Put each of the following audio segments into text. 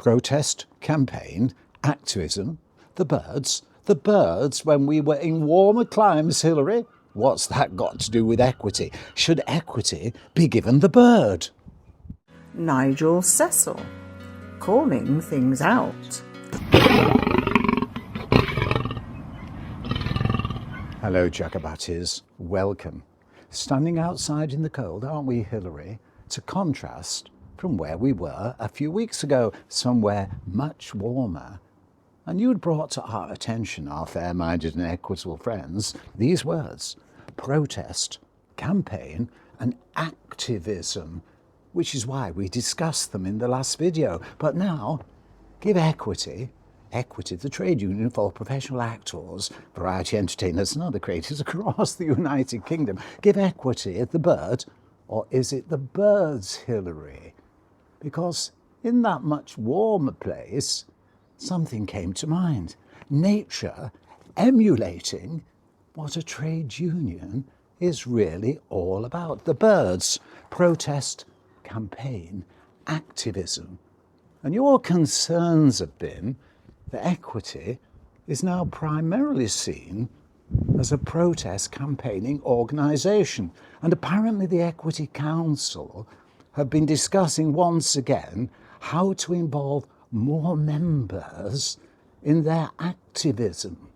Protest, campaign, activism, the birds when we were in warmer climes, Hillary. What's that got to do with equity? Should equity be given the bird? Nigel Cecil, calling things out. Hello, Jacobattis. Welcome. Standing outside in the cold, aren't we, Hillary? To contrast from where we were a few weeks ago, somewhere much warmer. And you'd brought to our attention, our fair-minded and equitable friends, these words: protest, campaign, and activism, which is why we discussed them in the last video. But now, give equity, the trade union for professional actors, variety entertainers and other creators across the United Kingdom, give equity the bird, or is it the birds, Hillary? Because in that much warmer place, something came to mind. Nature emulating what a trade union is really all about. The birds, protest, campaign, activism. And your concerns have been that equity is now primarily seen as a protest campaigning organisation. And apparently the Equity Council have been discussing once again how to involve more members in their activism,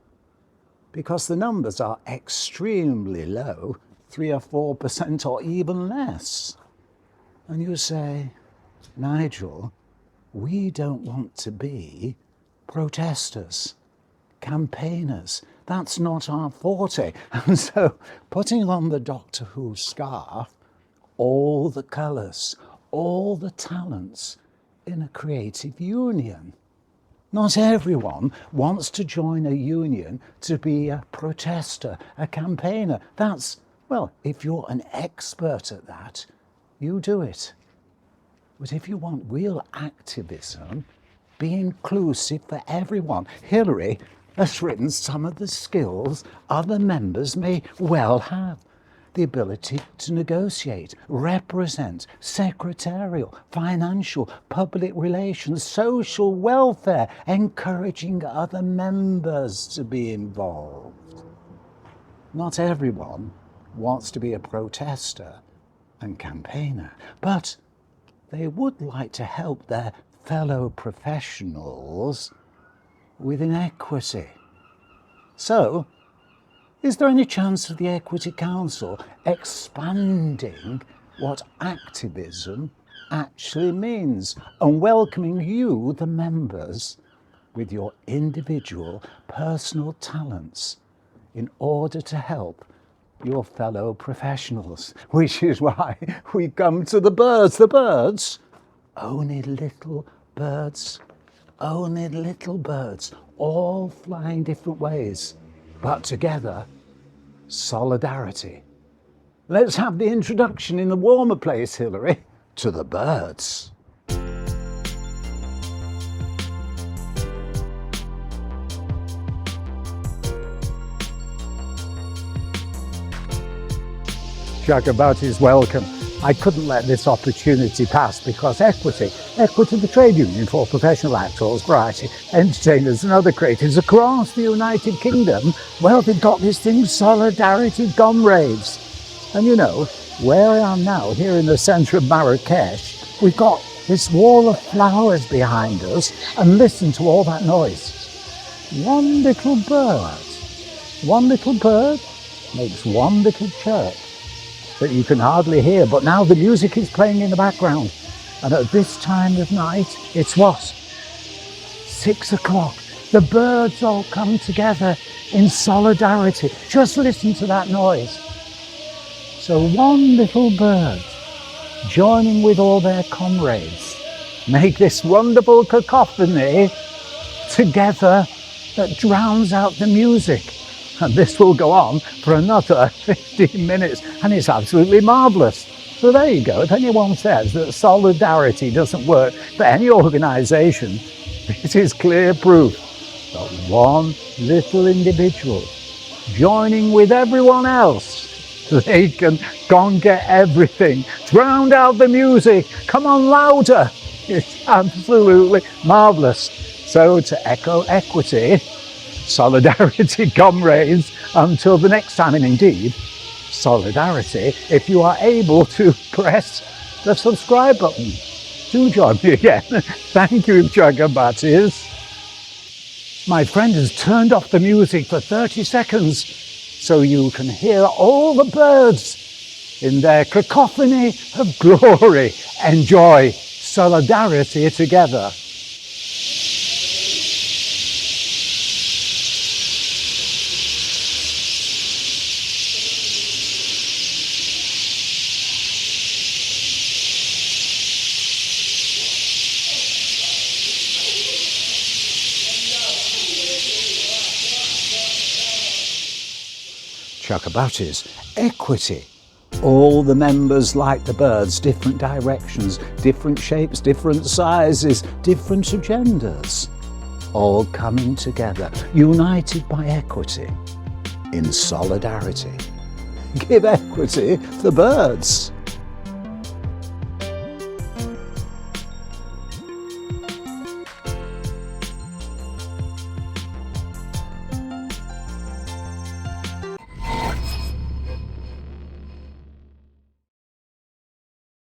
because the numbers are extremely low, 3 or 4% or even less. And you say, Nigel, we don't want to be protesters, campaigners. That's not our forte. And so putting on the Doctor Who scarf, all the colours, all the talents in a creative union. Not everyone wants to join a union to be a protester, a campaigner. That's, well, if you're an expert at that, you do it. But if you want real activism, be inclusive for everyone. Hillary has written some of the skills other members may well have. The ability to negotiate, represent, secretarial, financial, public relations, social welfare, encouraging other members to be involved. Not everyone wants to be a protester and campaigner, but they would like to help their fellow professionals with inequity. So, is there any chance of the Equity Council expanding what activism actually means and welcoming you, the members, with your individual personal talents in order to help your fellow professionals? Which is why we come to the birds. The birds, only little birds, all flying different ways, but together, solidarity. Let's have the introduction in the warmer place, Hillary, to the birds. Jacobattis, welcome. I couldn't let this opportunity pass because Equity, the trade union for professional actors, variety entertainers and other creators across the United Kingdom, well, they've got this thing, Solidarity Gum Raves. And you know, where I am now, here in the centre of Marrakesh, we've got this wall of flowers behind us, and listen to all that noise. One little bird makes one little chirp that you can hardly hear, but now the music is playing in the background. And at this time of night, it's what? 6 o'clock. The birds all come together in solidarity. Just listen to that noise. So one little bird, joining with all their comrades, make this wonderful cacophony together that drowns out the music. And this will go on for another 15 minutes, and it's absolutely marvellous. So there you go. If anyone says that solidarity doesn't work for any organisation, it is clear proof that one little individual joining with everyone else, they can conquer everything, drown out the music, come on louder, It's absolutely marvellous. So to echo equity, solidarity, comrades, until the next time, and indeed, solidarity, if you are able to press the subscribe button. Do join me again. Thank you, Chagabatis. My friend has turned off the music for 30 seconds so you can hear all the birds in their cacophony of glory. Enjoy solidarity together. Chakabatis, equity. All the members, like the birds, different directions, different shapes, different sizes, different agendas, all coming together, united by equity, in solidarity. Give equity the birds.